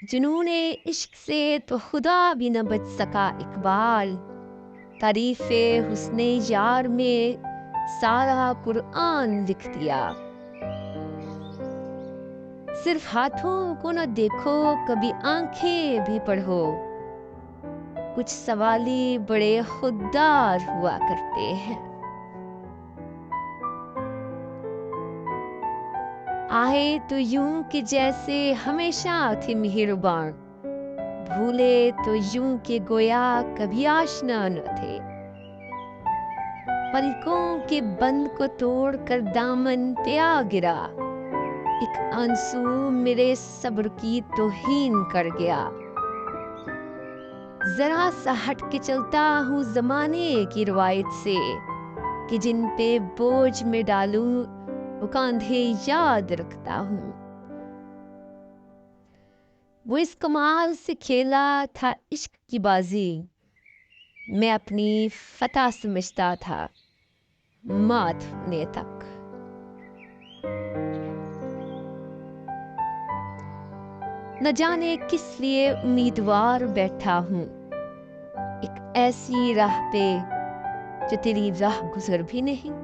جنون عشق سے تو خدا بھی نہ بچ سکا اقبال، تعریف حسن یار میں سارا قرآن لکھ دیا۔ صرف ہاتھوں کو نہ دیکھو، کبھی آنکھیں بھی پڑھو، کچھ سوالی بڑے خوددار ہوا کرتے ہیں۔ آئے تو یوں کہ جیسے ہمیشہ تھے مہربان، بھولے تو یوں کہ گویا کبھی آشنا نہ تھے۔ پلکوں کے بند کو توڑ کر دامن پہ آ گرا، ایک آنسو میرے صبر کی توہین کر گیا۔ ذرا سا ہٹ کے چلتا ہوں زمانے کی روایت سے، کہ جن پہ بوجھ میں ڈالوں وہ کاندھے یاد رکھتا ہوں۔ وہ اس کمال سے کھیلا تھا عشق کی بازی، میں اپنی فتح سمجھتا تھا مات ہونے تک۔ نہ جانے کس لیے امیدوار بیٹھا ہوں، ایک ایسی راہ پہ جو تیری راہ گزر بھی نہیں۔